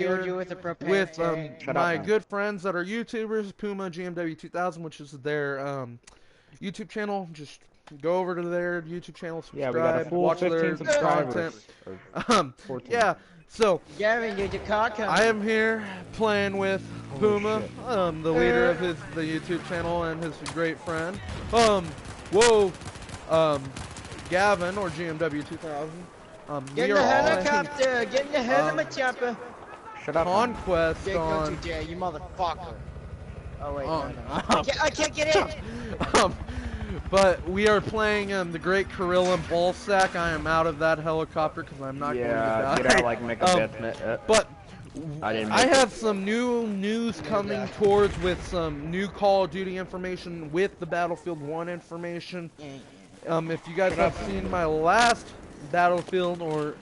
here with my good friends that are YouTubers, Puma, gmw2000, which is their YouTube channel. Just go over to their YouTube channel, subscribe, yeah, we got a full watch 15 their subscribers. content. Yeah, so Gavin, get your car coming. I am here playing with Puma, the leader of the YouTube channel and his great friend. Gavin, or gmw2000. Get in the helicopter! Get in the helicopter! Shut up. Conquest Jake, on. don't you dare, you motherfucker! Oh wait, no. I can't get in! But we are playing the Great Gorilla Ballsack. I am out of that helicopter because I'm not going to die. Get out like make a But I have some new news coming towards with some new Call of Duty information with the Battlefield 1 information. If you guys have seen my last Battlefield or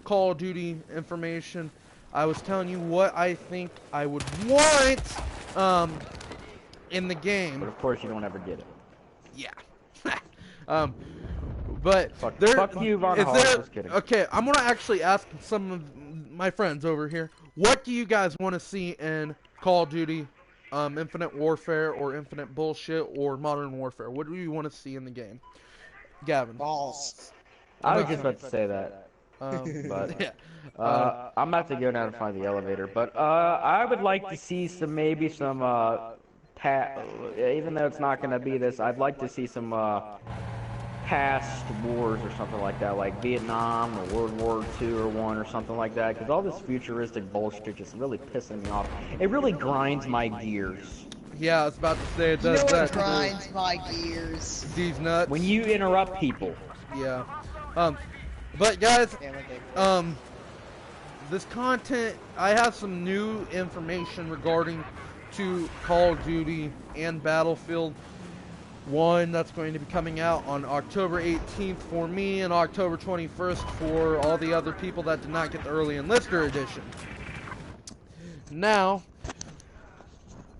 Call of Duty information, I was telling you what I think I would want in the game. But of course you don't ever get it. Yeah. But fuck there, you, Von is Hall, there, just kidding. okay, I'm gonna actually ask some of my friends over here, what do you guys want to see in Call of Duty, Infinite Warfare, or Infinite Bullshit, or Modern Warfare? What do you want to see in the game? Gavin. Balls. I was just about to say that. But yeah. I'm about to go down and find the elevator. But I would like to see some, maybe some even though it's not going to be this, I'd like to see some past wars or something like that, like Vietnam or World War II or 1 or something like that, because all this futuristic bullshit just really pissing me off. It really grinds my gears. Yeah, I was about to say it does that. Grinds my gears. These nuts. When you interrupt people. Yeah. But guys, this content, I have some new information regarding to Call of Duty and Battlefield 1 that's going to be coming out on October 18th for me and October 21st for all the other people that did not get the early enlister edition. Now,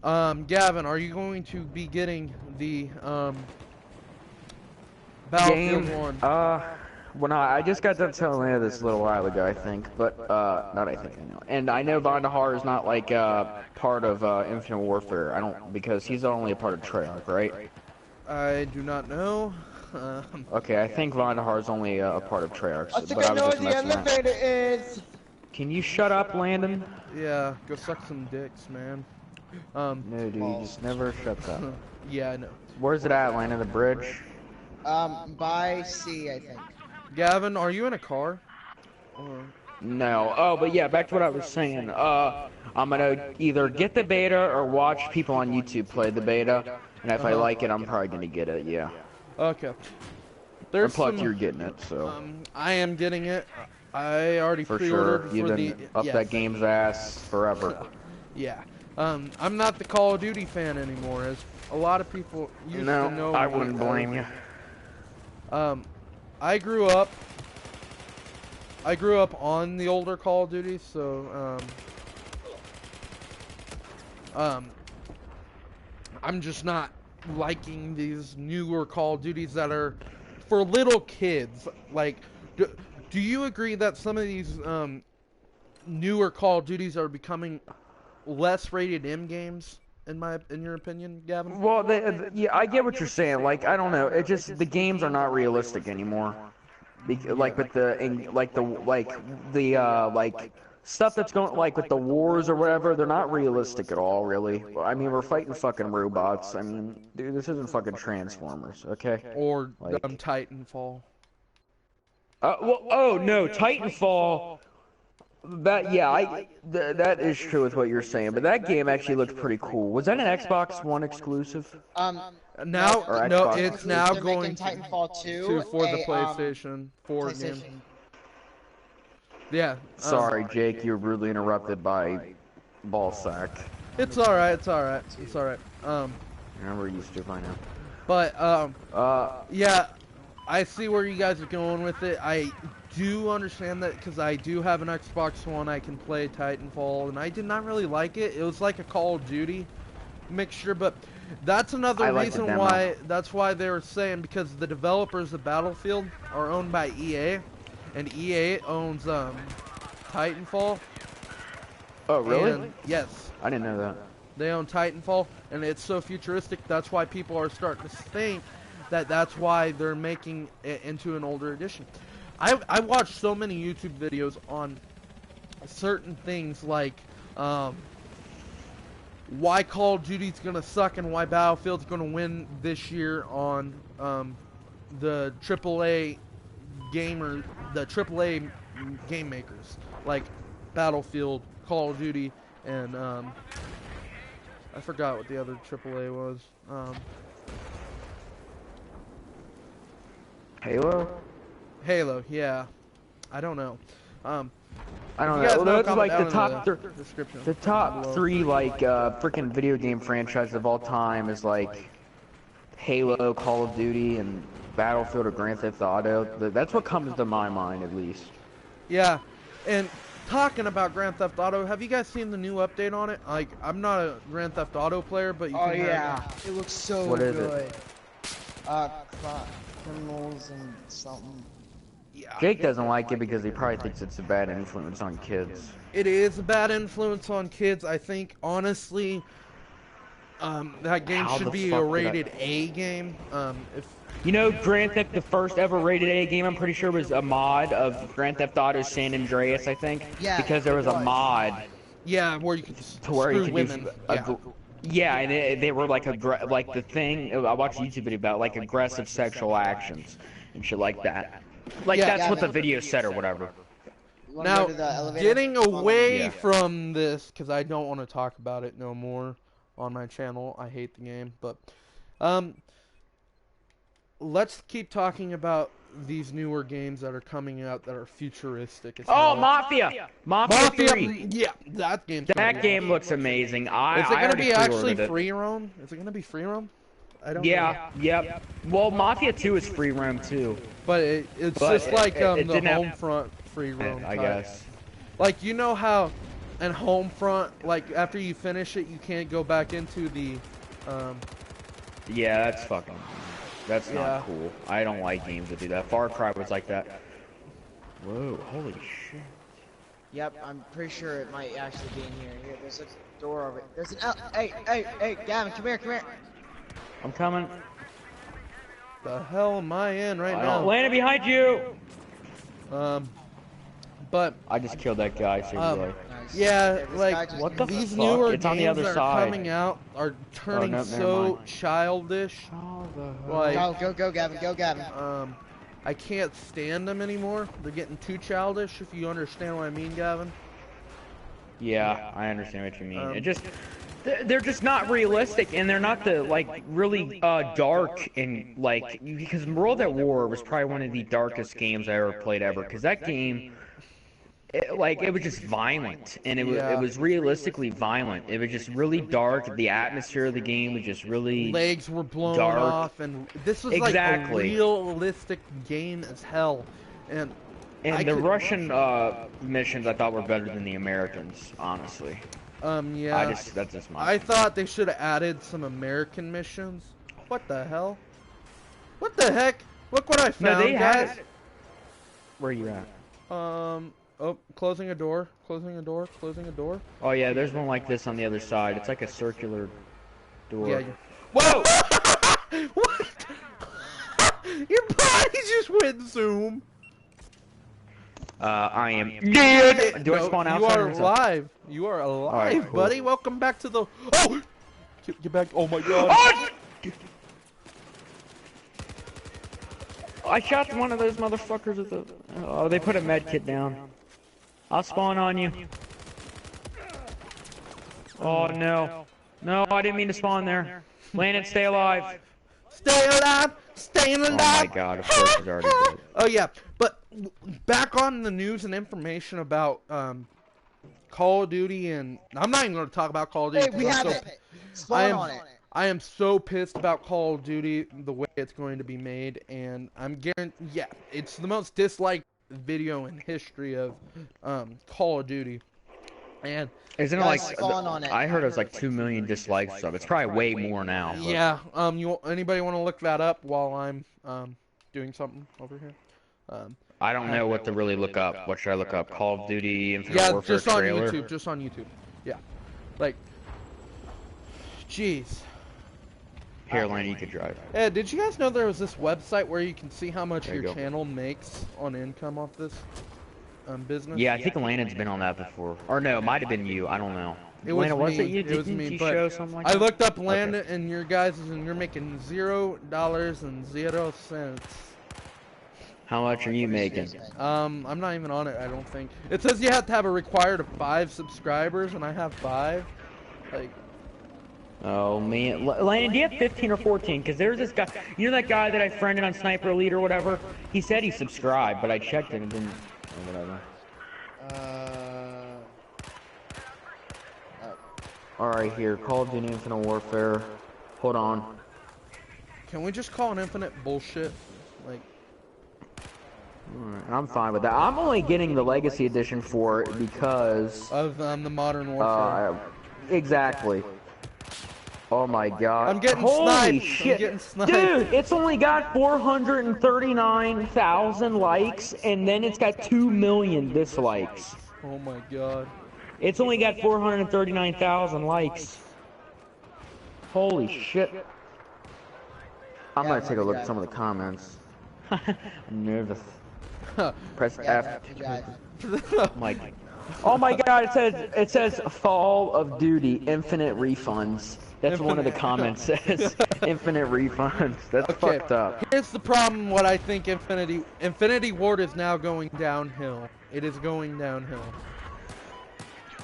Gavin, are you going to be getting the Battlefield 1? Well, no, I just got done telling you this a little while ago, I think, but, not I think, I know. And I know Bondahar is not, like, part of, Infinite Warfare, because he's only a part of Treyarch, right? I do not know. Okay, I think Bondahar is only a part of Treyarch, I think I know where the elevator is! Can you shut up, Landon? Yeah, go suck some dicks, man. No, dude, he just never shuts up. Yeah, I know. Where's it at, Landon? The bridge? By C, I think. Gavin, are you in a car? Or... No. Oh, but yeah, back to what I was saying. I'm gonna either get the beta or watch people on YouTube play the beta, and if I like it, I'm probably gonna get it. Yeah. Okay. There's plus you're getting it, so. I am getting it. I already pre-ordered for You've been up that game's ass forever. Yeah. I'm not the Call of Duty fan anymore, as a lot of people used to know. I wouldn't blame you. I grew up on the older Call of Duty, so I'm just not liking these newer Call of Duties that are for little kids. Like, do you agree that some of these newer Call of Duties are becoming less rated M games? In your opinion, Gavin? Well, yeah, I get what you're saying. Like, I don't know. It just the games are not realistic anymore. Like with the stuff that's going like with the wars or whatever, they're not realistic at all, really. I mean, we're fighting fucking robots. I mean, dude, this isn't fucking Transformers, okay? Or Titanfall. Oh no, Titanfall. That that is true with what you're saying, but that game actually looked pretty cool. Was that an Xbox One exclusive? No, it's now going Titanfall 2 for the PlayStation 4 game. Yeah. Sorry, Jake, you were rudely interrupted by Ballsack. It's alright. It's alright. It's alright. We're used to by now. But yeah, I see where you guys are going with it. I do understand that because I do have an Xbox One. I can play Titanfall, and I did not really like it. It was like a Call of Duty mixture, but that's another reason why. That's why they were saying, because the developers of Battlefield are owned by EA, and EA owns Titanfall. Oh, really? And, yes. I didn't know that. They own Titanfall, and it's so futuristic. That's why people are starting to think that that's why they're making it into an older edition. I watched so many YouTube videos on certain things like why Call of Duty's gonna suck and why Battlefield's gonna win this year on the AAA game makers like Battlefield, Call of Duty, and I forgot what the other AAA was. Halo, yeah. I don't know. I don't know. Those are like the top three like freaking video game franchises of all time is like Halo, Call of Duty, and Battlefield or Grand Theft Auto. That's what comes to my mind, at least. Yeah, and talking about Grand Theft Auto, have you guys seen the new update on it? Like, I'm not a Grand Theft Auto player, but you can it looks so what good. Is it? Criminals and something. Yeah. Jake doesn't like it because he probably thinks it's a bad influence on kids. It is a bad influence on kids. I think, honestly, that game should be a rated A game. You know, Grand Theft, the first ever rated A game, I'm pretty sure was a mod of Grand Theft Auto San Andreas, I think. Yeah. Because there was a mod. Yeah, where you could screw women. Yeah, and they were like like the thing. I watched a YouTube video about like aggressive sexual actions and shit like that. Like that's what the video said or whatever. Now, getting away from this, because I don't want to talk about it no more on my channel. I hate the game, but let's keep talking about these newer games that are coming out that are futuristic. Mafia 3. Yeah, that game. That game looks amazing. Is it going to be actually free roam? Is it going to be free roam? I don't know. Yep. Well, Mafia 2 is free roam too. But it's just like the Homefront free roam. I guess. Like, you know how in Homefront, like after you finish it, you can't go back into the. Yeah, that's fucking. That's not cool. I don't like games that do that. Far Cry was like that. Whoa, holy shit. Yep, I'm pretty sure it might actually be in here. Here, there's a door over it. There's an hey, Gavin, come here. I'm coming. The hell am I in right now? Landing behind you! But I just killed that guy, seriously. Yeah, like, what the these fuck? newer It's on the games other that are side. coming out are turning never so mind. childish. Oh, the hell? Like, Go, Gavin. I can't stand them anymore. They're getting too childish, if you understand what I mean, Gavin. Yeah, I understand what you mean. It just, they're just not realistic, and they're not the like really dark and like because World at War was probably one of the darkest games I ever played ever. Because that game, it was just violent, and it was realistically violent. It was just really dark. The atmosphere of the game was just really legs were blown dark. off, and this was like a realistic game as hell. And the Russian missions I thought were better than the Americans, honestly. Yeah. That's just my. I thought they should have added some American missions. What the hell? What the heck? Look what I found, guys. Where are you at? Oh, closing a door. Oh yeah, there's one like this on the other side. It's like a circular door. Yeah. Whoa! What? Your body just went zoom. I am dead. Do I spawn outside? You are alive. You are alive, right, cool. buddy. Welcome back to the. Oh! Get back. Oh my god. Oh! I shot one of those motherfuckers at the. Oh, they put a med kit down. I'll spawn on you. Oh no. No, I didn't mean to spawn there. Landon, stay alive. Stay alive. Staying alive. Oh my god, of course he's already dead. Oh yeah, but back on the news and information about Call of Duty, and I'm not even going to talk about Call of Duty. Hey, we have it. Spawn on it. I am so pissed about Call of Duty, the way it's going to be made, and I'm guaranteed, yeah, it's the most disliked video in history of Call of Duty. And isn't it like I heard it was like 2 million dislikes or something. It's probably way more now. But. Yeah. Anybody want to look that up while I'm doing something over here? I don't know what to really look up. What should I look up? Call of Duty Infinite Yeah, Warfare just on trailer? YouTube. Just on YouTube. Yeah. Like, jeez. Here, Lane, you could drive. Yeah, did you guys know there was this website where you can see how much There you your go. channel makes on income off this business? Yeah, I think Landon's been on that before. Or no, it might have been you. I don't know. It was Lana, was me. it you? It was Didn't me, you but show something like I that? looked up Landon and your guys, and you're making $0.00. How much are you making? I'm not even on it. I don't think it says you have to have a required of 5 subscribers, and I have 5. Like, Oh man, Landon, do you have 15 or 14? Because there's this guy, you know that guy that I friended on Sniper Elite or whatever? He said he subscribed, but I checked it and didn't, or whatever. Alright, here, Call of Duty Infinite Warfare. Hold on. can we just call an infinite bullshit? Like, Alright, I'm fine with that. I'm only getting the Legacy Edition for it because... of the Modern Warfare. Exactly. Oh my god. I'm getting Holy sniped. shit. I'm getting sniped. Dude, it's only got 439,000 likes, and then it's got 2 million dislikes. Oh my god. It's only got 439,000 likes. Holy shit. I'm gonna take a look at some of the comments. I'm nervous. Press F. Oh my god, it says Fall of Duty Infinite Refunds. That's one of the comments says. Infinite refunds. That's fucked up. Here's the problem. What I think Infinity Ward is now going downhill. It is going downhill.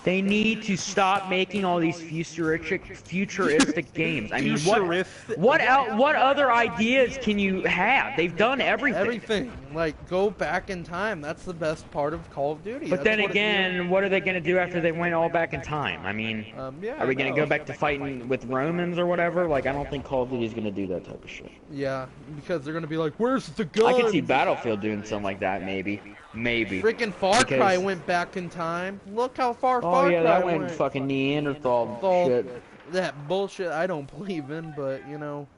They need to stop making all these futuristic games. I mean, what other ideas can you have? They've done everything. Everything. Like, go back in time. That's the best part of Call of Duty. But then again, what are they going to do after they went all back in time? I mean, yeah, are we going to go back to fighting with Romans or whatever? Like, I don't think Call of Duty is going to do that type of shit. Yeah, because they're going to be like, where's the gun? I could see Battlefield doing something like that, maybe. Maybe. Freaking Far Cry went back in time. Look how far Far Cry went. Oh yeah, that went fucking Neanderthal shit. That bullshit I don't believe in, but you know,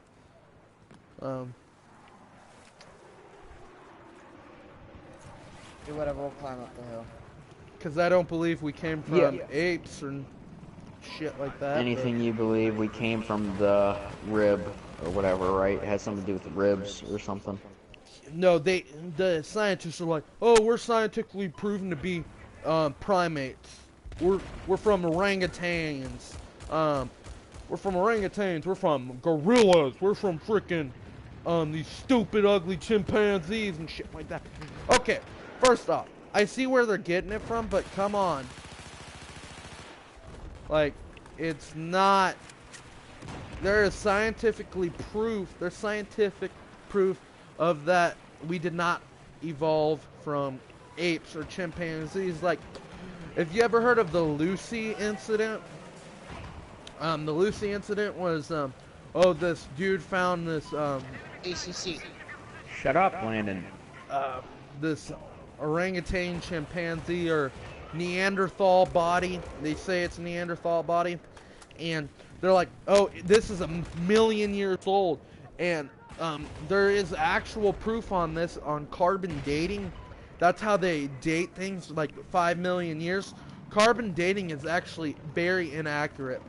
do whatever, we'll climb up the hill. Because I don't believe we came from apes or shit like that. Anything you believe, we came from the rib or whatever, right? It has something to do with the ribs or something. No, the scientists are like, oh, we're scientifically proven to be primates. We're from orangutans. We're from orangutans. We're from gorillas. We're from freaking these stupid, ugly chimpanzees and shit like that. Okay, first off, I see where they're getting it from, but come on. Like, it's not. There is scientifically proof. There's scientific proof of that we did not evolve from apes or chimpanzees. Like, if you ever heard of the Lucy incident, the Lucy incident was, oh, this dude found this, ACC. Shut up, Landon. this orangutan chimpanzee or Neanderthal body. They say it's Neanderthal body, and they're like, oh, this is 1,000,000 years old, and there is actual proof on this on carbon dating. That's how they date things, like 5 million years. Carbon dating is actually very inaccurate.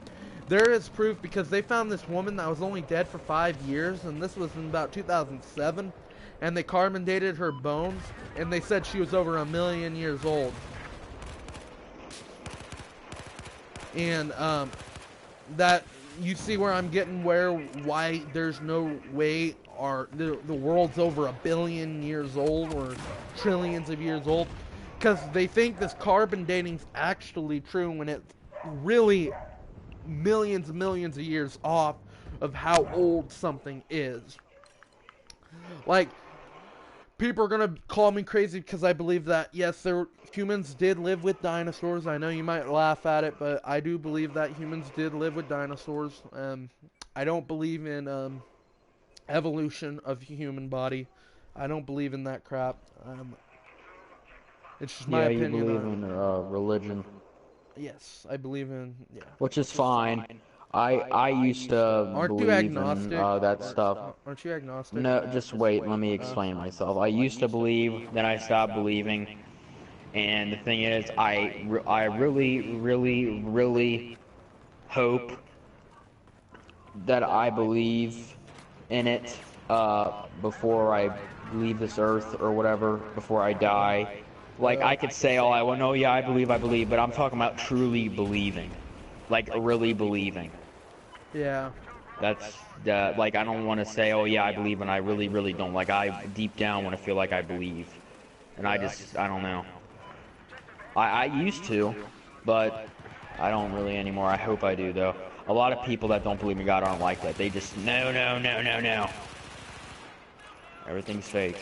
There is proof because they found this woman that was only dead for 5 years, and this was in about 2007, and they carbon dated her bones, and they said she was over 1,000,000 years old. And that, you see where I'm getting why there's no way the world's over 1 billion years old or trillions of years old, because they think this carbon dating's actually true when it's really millions and millions of years off of how old something is. Like, people are gonna call me crazy because I believe that, yes, humans did live with dinosaurs. I know you might laugh at it, but I do believe that humans did live with dinosaurs. I don't believe in evolution of the human body. I don't believe in that crap. It's just my opinion. You believe in religion. Yes, I believe in, Which is fine. I used to Aren't you believe in agnostic? that stuff. Aren't you agnostic? No, just wait. Let me explain myself. I used to believe, then I stopped believing. And the thing is, I really hope that I believe in it before I leave this earth or whatever, before I die. Like, I could say all I want, oh yeah, I believe, but I'm talking about truly believing. Like, really believing. Yeah. That's, like, I don't want to say, oh yeah, I believe, and I really don't. Like, I deep down want to feel like I believe. And I don't know. I used to, but I don't really anymore. I hope I do, though. A lot of people that don't believe in God aren't like that. They just, no. Everything's fake.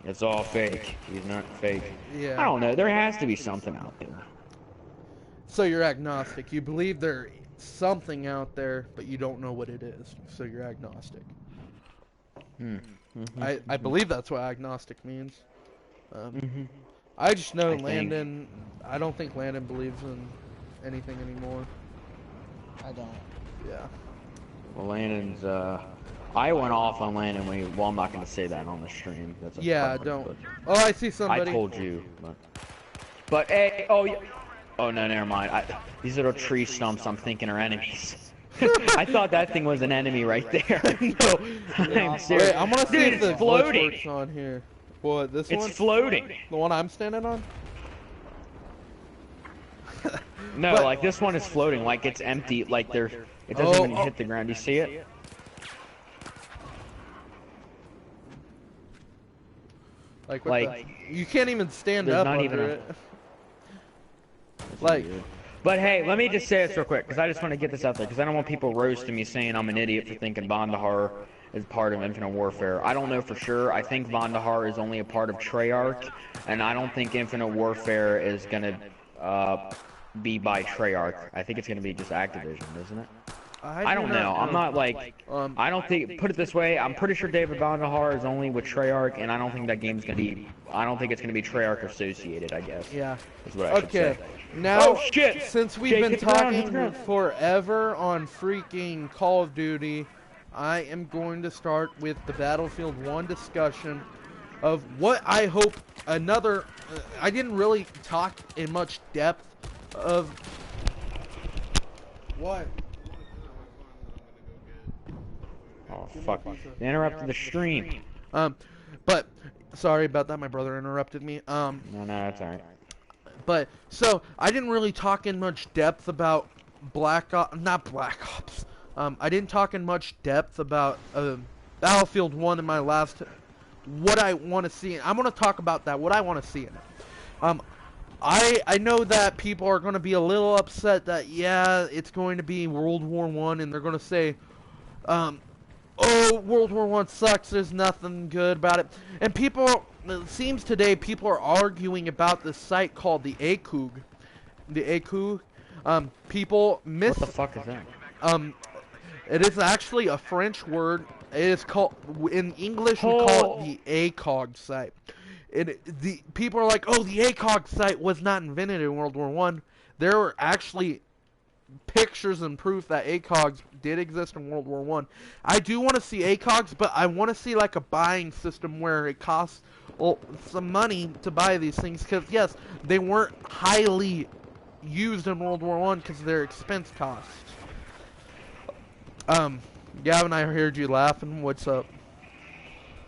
It's all fake. He's not fake. Yeah. I don't know. There has to be something out there. So you're agnostic. You believe there's something out there, but you don't know what it is. So you're agnostic. I believe that's what agnostic means. I just know Landon. I don't think Landon believes in anything anymore. I don't. Yeah. Well, Landon's, I went off on Landon when well, I'm not going to say that on the stream. That's a Yeah, public, don't. but Oh, I see somebody. I told you. But hey, oh, yeah. Oh, no, never mind. These little tree stumps I'm thinking are enemies. I thought that thing was an enemy right there. No, I'm serious. Wait, I'm gonna see Dude, if the it's floating. glitch works on here. What, this one? It's floating. The one I'm standing on? No, But- like this one is floating, like it's empty, like it doesn't even hit the ground. You see it? Like, you can't even stand there's up not under even a- it. Like, But hey, let me just say this real quick, because I just want to get this out there, because I don't want people roasting me saying I'm an idiot for thinking Vandahar is part of Infinite Warfare. I don't know for sure. I think Vandahar is only a part of Treyarch, and I don't think Infinite Warfare is going to be by Treyarch. I think it's going to be just Activision, isn't it? I don't know. I'm not like, I don't think, put it this way, I'm pretty sure David Vandahar is only with Treyarch, and I don't think that game's going to be, I don't think it's going to be Treyarch associated, I guess. yeah. Is what I should Okay, say. now, Oh, shit! since we've Jake, been hit the ground, hit the talking ground. forever on freaking Call of Duty, I am going to start with the Battlefield 1 discussion of what I hope another... I didn't really talk in much depth of... What? Oh, fuck. They interrupted the stream. But, sorry about that, my brother interrupted me. No, that's alright. But, so, I didn't really talk in much depth about not Black Ops. I didn't talk in much depth about Battlefield 1 in my last, what I want to see. I'm going to talk about that, what I want to see in it. I know that people are going to be a little upset that, yeah, it's going to be World War I, and they're going to say, oh, World War I sucks, there's nothing good about it. And people, it seems today, people are arguing about this site called the ACOG. The ACOG. People miss... What the fuck is that? It is actually a French word. It is called, in English, we call it the ACOG site. The people are like, oh, the ACOG site was not invented in World War I. There were actually pictures and proof that ACOGs did exist in World War I. I do want to see ACOGs, but I want to see like a buying system where it costs some money to buy these things. Because, yes, they weren't highly used in World War I because of their expense costs. Gavin, I heard you laughing. What's up?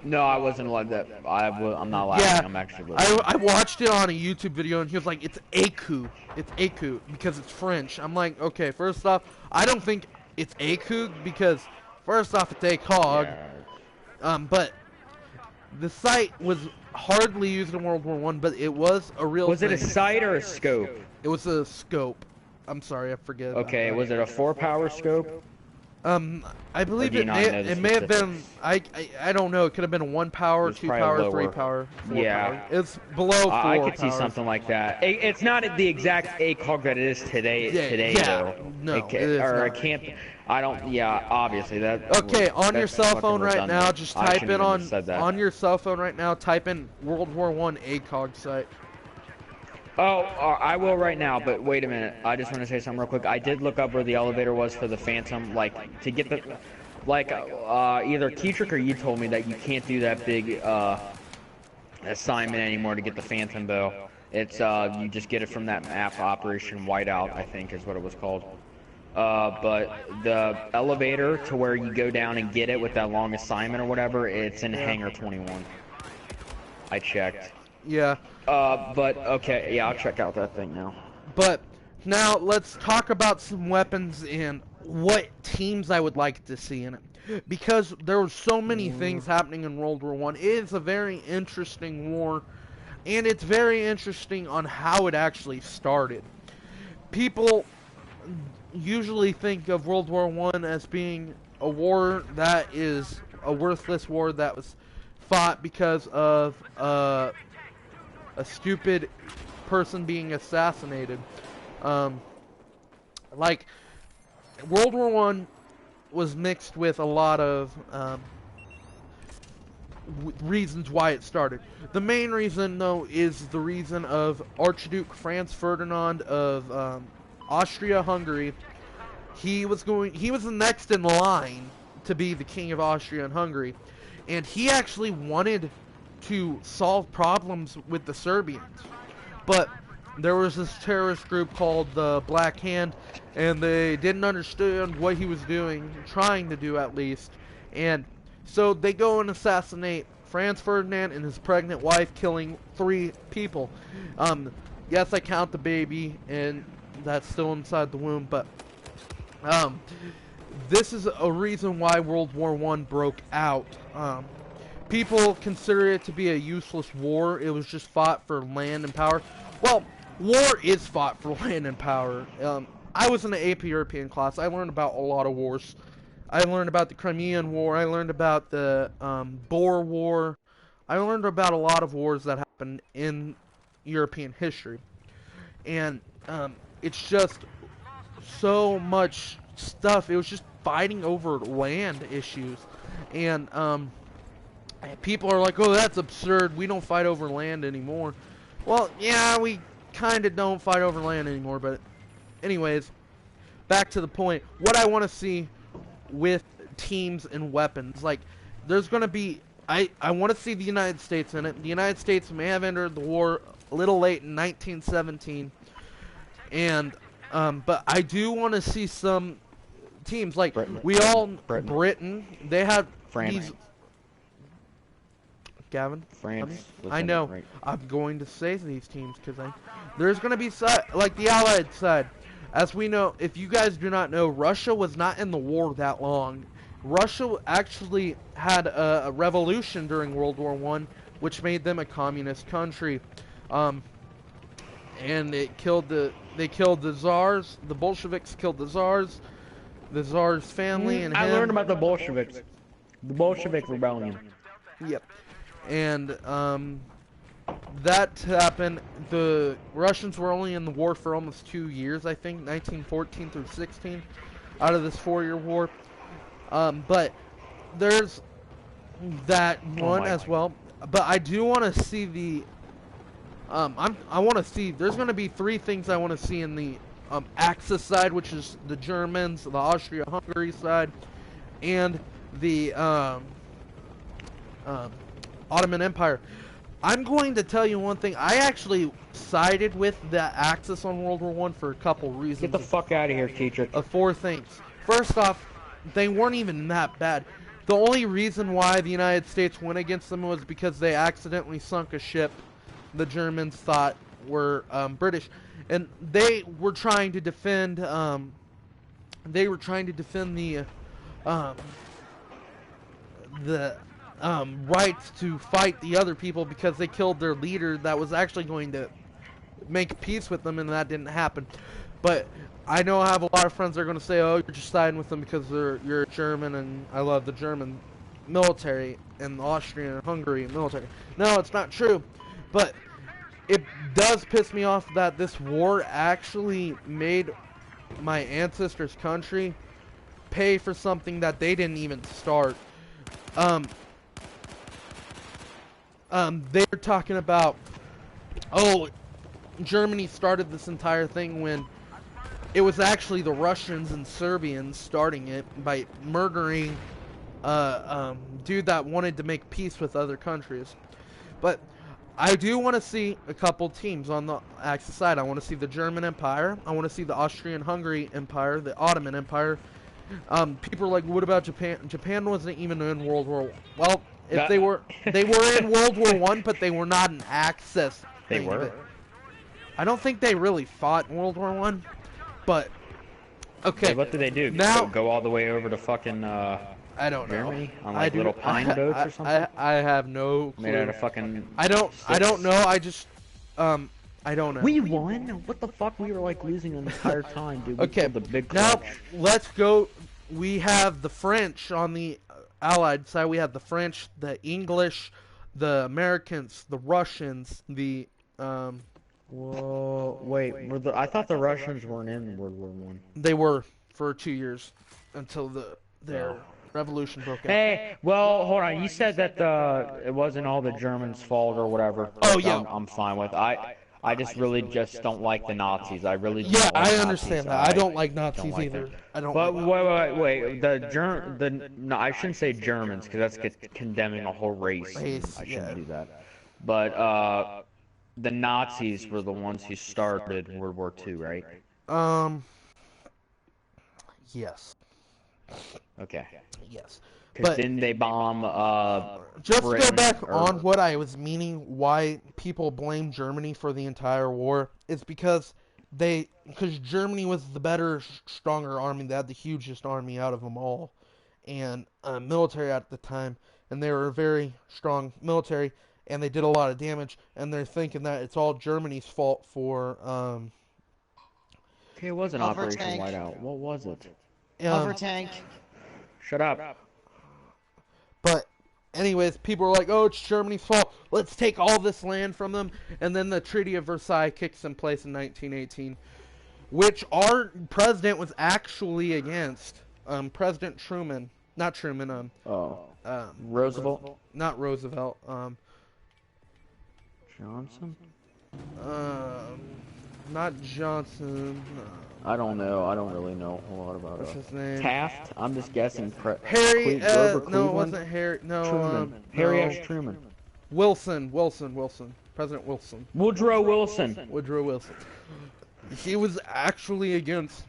No, I wasn't like that. I'm not laughing. Yeah, I'm actually listening. I watched it on a YouTube video, and he was like, it's ACOG. It's ACOG because it's French. I'm like, okay, first off, I don't think it's ACOG because, first off, it's ACOG. Yeah. But the site was hardly used in World War I, but it was a real Was thing. it a sight or a scope? It was a scope. I'm sorry, I forget. Okay, was it a 4-power scope? I believe do you it not know the may have been. specifics? I don't know. It could have been a 1 power, It's 2 probably power, lower. 3 power, 4 Yeah. power. It's below 4 I could see powers. something like that. It's not the exact ACOG that it is today. Yeah, though. no, it is or not. it can't. I don't. Yeah, obviously that. Okay, on your that's cell fucking phone right redundant. now, just I type shouldn't it even have said that. on your cell phone right now. Type in World War I ACOG site. Oh, I will right now, but wait a minute. I just want to say something real quick. I did look up where the elevator was for the Phantom, like, to get the, like, either Keytrick or you told me that you can't do that big, assignment anymore to get the Phantom bow. It's, you just get it from that map, Operation Whiteout, I think is what it was called. But the elevator to where you go down and get it with that long assignment or whatever, it's in Hangar 21. I checked. Yeah. But okay, yeah, I'll check out that thing now. But now let's talk about some weapons and what teams I would like to see in it. Because there were so many things happening in World War I. It is a very interesting war, and it's very interesting on how it actually started. People usually think of World War I as being a war that is a worthless war that was fought because of a stupid person being assassinated. Like, World War I was mixed with a lot of reasons why it started. The main reason, though, is the reason of Archduke Franz Ferdinand of Austria-Hungary. He was the next in line to be the king of Austria and Hungary, and he actually wanted to solve problems with the Serbians, but there was this terrorist group called the Black Hand, and they didn't understand what he was doing, trying to do at least, and so they go and assassinate Franz Ferdinand and his pregnant wife, killing 3 people. Yes, I count the baby, and that's still inside the womb, but this is a reason why World War I broke out. People consider it to be a useless war. It was just fought for land and power. Well, war is fought for land and power. I was in the AP European class. I learned about a lot of wars. I learned about the Crimean War. I learned about the Boer War. I learned about a lot of wars that happened in European history. And it's just so much stuff. It was just fighting over land issues. And people are like, oh, that's absurd. We don't fight over land anymore. Well, yeah, we kind of don't fight over land anymore. But anyways, back to the point. What I want to see with teams and weapons. Like, there's going to be... I want to see the United States in it. The United States may have entered the war a little late in 1917. And, but I do want to see some teams. Like, Britain. They have France. these... Gavin? France. I know. Right. I'm going to say these teams because there's going to be like the Allied side. As we know, if you guys do not know, Russia was not in the war that long. Russia actually had a revolution during World War I, which made them a communist country. And they killed the Tsars. The Bolsheviks killed the Tsar's family, and I learned about the Bolsheviks. The Bolshevik Rebellion. Yep. And that happened. The Russians were only in the war for almost 2 years, I think, 1914 through 16, out of this 4-year war. But there's that one as well. But I do want to see the. I want to see. There's going to be 3 things I want to see in the Axis side, which is the Germans, the Austria-Hungary side, and the Ottoman Empire. I'm going to tell you one thing. I actually sided with the Axis on World War I for a couple reasons. Get the fuck out of here, teacher. 4 things. First off, they weren't even that bad. The only reason why the United States went against them was because they accidentally sunk a ship the Germans thought were British, and they were trying to defend. They were trying to defend the rights to fight the other people because they killed their leader that was actually going to make peace with them, and that didn't happen. But I know I have a lot of friends that are going to say, oh, you're just siding with them because you're German, and I love the German military and the Austrian and Hungary military. No, it's not true. But it does piss me off that this war actually made my ancestors' country pay for something that they didn't even start. They're talking about, oh, Germany started this entire thing when it was actually the Russians and Serbians starting it by murdering dude that wanted to make peace with other countries. But I do want to see a couple teams on the Axis side. I want to see the German Empire. I want to see the Austrian-Hungary Empire, the Ottoman Empire. People are like, what about Japan? Japan wasn't even in World War I. Well, if they were in World War I, but they were not an Axis. They were? I don't think they really fought in World War I, but okay. So what did they do? Now Go all the way over to fucking I don't know. Germany on like little pine boats or something? I have no clue. Made out of fucking I don't know. I just I don't know. We won? What the fuck? We were like losing the entire time, dude. We Okay. pulled the big Now clutch. let's go. We have the French on the Allied side. We have the French, the English, the Americans, the Russians, the Whoa, wait. I thought the Russians weren't in World War I. They were for 2 years until their revolution broke out. Hey, well, hold on. You said that it wasn't all the Germans' fault or whatever. Oh, yeah. I'm fine with. I just really just don't like the Nazis. I really don't Yeah, like I Nazis. understand that. I don't like Nazis like either. them. I don't. But like wait. No, I shouldn't say Germans because that's condemning a whole race. I shouldn't do that. But the Nazis were the ones who started World War II, right? Yes. Okay. Yes. Because But didn't they bomb just to go Britain, back or- on what I was meaning, why people blame Germany for the entire war, is because Germany was the better, stronger army. They had the hugest army out of them all, and military at the time, and they were a very strong military, and they did a lot of damage, and they're thinking that it's all Germany's fault for Okay, it wasn't Hover Operation tank. Whiteout. What was it? Hover tank. Shut up. But anyways, people are like, oh, it's Germany's fault. Let's take all this land from them. And then the Treaty of Versailles kicks in place in 1918, which our president was actually against. President Truman. Not Truman. Roosevelt? Not Roosevelt. Johnson? Not Johnson. I don't know. I don't really know a whole lot about What's it. his name? Taft? I'm just guessing. Harry. Grover No, it Cleveland? wasn't Harry. No. Truman. Harry no. S. Truman. Wilson. President Wilson. Woodrow Wilson. Woodrow Wilson. He was actually against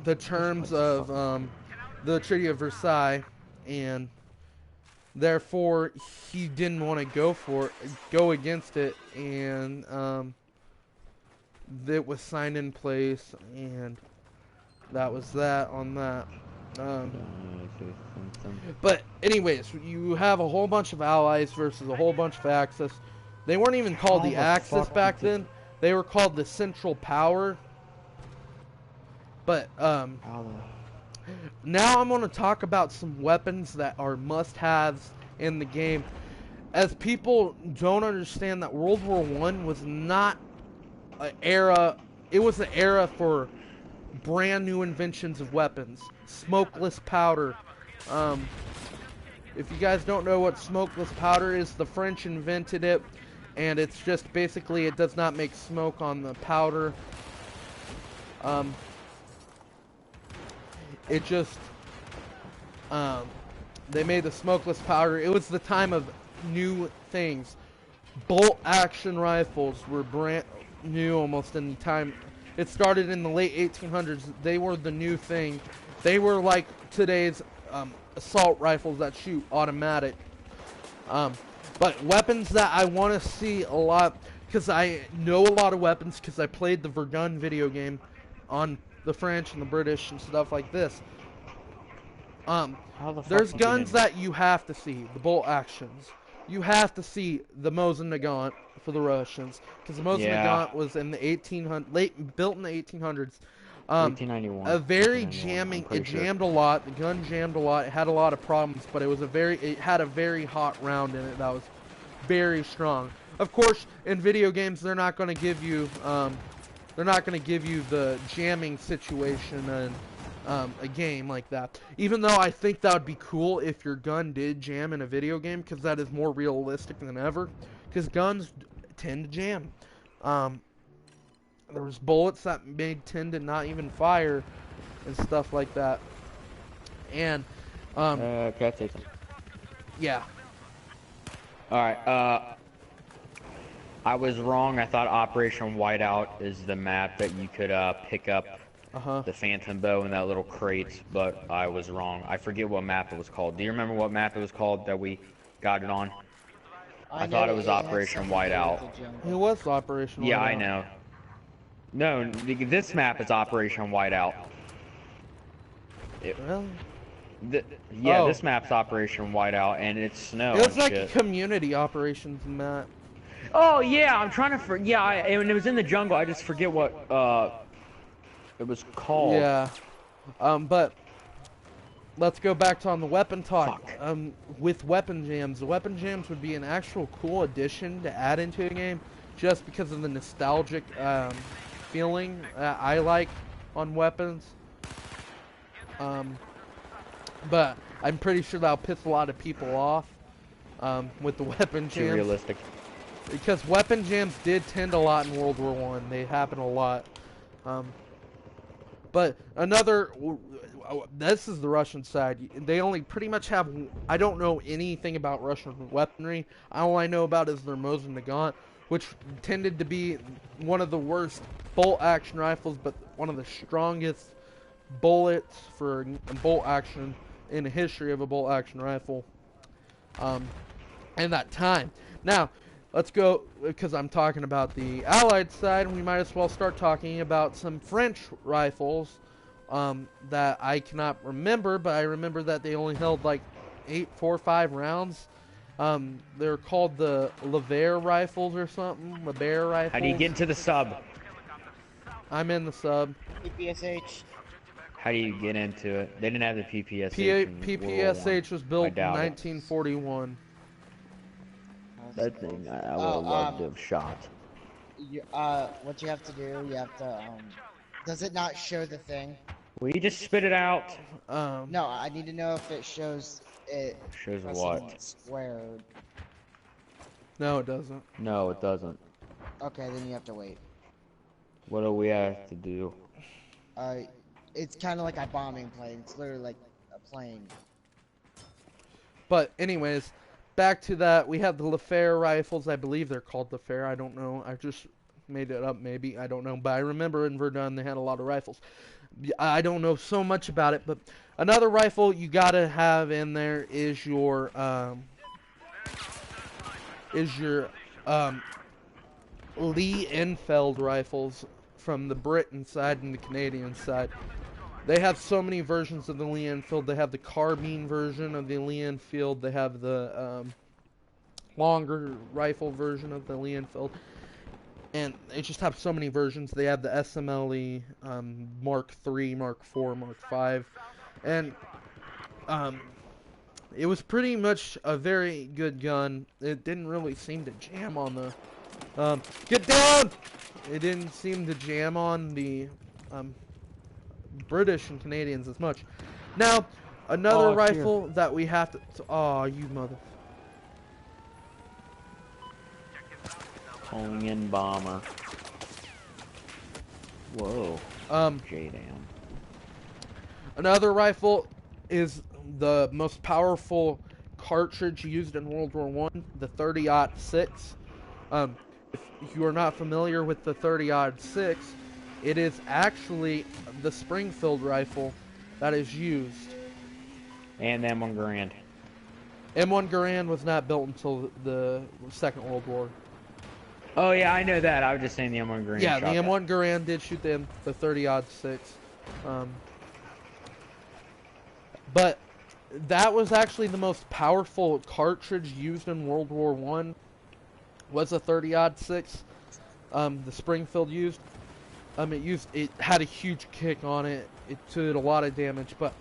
the terms of the Treaty of Versailles, and therefore he didn't want to go against it, and it was signed in place, and that was that on that. But anyways, you have a whole bunch of allies versus a whole bunch of Axis. They weren't even called the Axis back then. They were called the Central Power. But now I'm going to talk about some weapons that are must-haves in the game. As people don't understand that World War I was not an era. It was an era for brand new inventions of weapons. Smokeless powder. If you guys don't know what smokeless powder is, the French invented it, and it's just basically it does not make smoke on the powder. It just they made the smokeless powder. It was the time of new things. Bolt action rifles were brand new almost in time. It started in the late 1800s. They were the new thing. They were like today's assault rifles that shoot automatic. But weapons that I want to see a lot, because I know a lot of weapons because I played the Verdun video game on the French and the British and stuff like this. There's guns that you have to see. The bolt actions. You have to see the Mosin Nagant for the Russians, because the Mosin Nagant was in the 1800s, built in the 1800s. 1891. A very jamming. It jammed a lot. The gun jammed a lot. It had a lot of problems, but it had a very hot round in it that was very strong. Of course, in video games, they're not going to give you the jamming situation in a game like that. Even though I think that would be cool if your gun did jam in a video game, because that is more realistic than ever. Because guns tend to jam. There was bullets that tend to not even fire and stuff like that. And can I say something? yeah. Alright, I was wrong. I thought Operation Whiteout is the map that you could pick up the Phantom Bow in that little crate, but I was wrong. I forget what map it was called. Do you remember what map it was called that we got it on? I thought it was Operation Whiteout. It was Operation Whiteout. Yeah, I know. No, this map is Operation Whiteout. Really? This map's Operation Whiteout, and it's snow. It was like a community operations map. Oh yeah, I'm trying to and it was in the jungle. I just forget what it was called. Yeah. But let's go back to on the weapon talk. With weapon jams, the weapon jams would be an actual cool addition to add into a game, just because of the nostalgic feeling that I like on weapons. But I'm pretty sure that'll piss a lot of people off with the weapon jams. Too realistic. Because weapon jams did tend a lot in World War I. They happen a lot. But another, this is the Russian side. They only pretty much have, I don't know anything about Russian weaponry. All I know about is their Mosin Nagant, which tended to be one of the worst bolt action rifles, but one of the strongest bullets for bolt action in the history of a bolt action rifle in that time. Now, let's go, because I'm talking about the Allied side, we might as well start talking about some French rifles that I cannot remember, but I remember that they only held like 5 rounds. They're called the Lever rifles or something. Lever rifles. How do you get into the sub? I'm in the sub. PPSH. How do you get into it? They didn't have the PPSH. PPSH was built in 1941. That thing I would have loved to have shot. What you have to do, you have to, does it not show the thing? Will you just spit it out? No, I need to know if it shows it. Shows what? Square. No, it doesn't. No, it doesn't. Okay, then you have to wait. What do we have to do? It's kind of like a bombing plane. It's literally like a plane. But anyways, back to that. We have the Lefer rifles. I believe they're called Lefer. I don't know. I just made it up, maybe. I don't know. But I remember in Verdun they had a lot of rifles. I don't know so much about it, but another rifle you gotta have in there is your Lee Enfield rifles from the Britain side and the Canadian side. They have so many versions of the Lee Enfield. They have the carbine version of the Lee Enfield. They have the longer rifle version of the Lee Enfield. And they just have so many versions. They have the SMLE, Mark III, Mark IV, Mark V. And it was pretty much a very good gun. It didn't really seem to jam on the... get down! It didn't seem to jam on the British and Canadians as much. Now, another rifle that we have to... Oh, you mother... Calling in bomber. Whoa. J-damn. Another rifle is the most powerful cartridge used in World War I, the 30-06. If you are not familiar with the 30-06, it is actually the Springfield rifle that is used. And the M1 Garand. M1 Garand was not built until the Second World War. Oh yeah, I know that. I was just saying the M1 Garand. Yeah, the M1 Garand did shoot the 30-06. But that was actually the most powerful cartridge used in World War I. Was a 30-06. The Springfield used. It had a huge kick on it. It did a lot of damage. But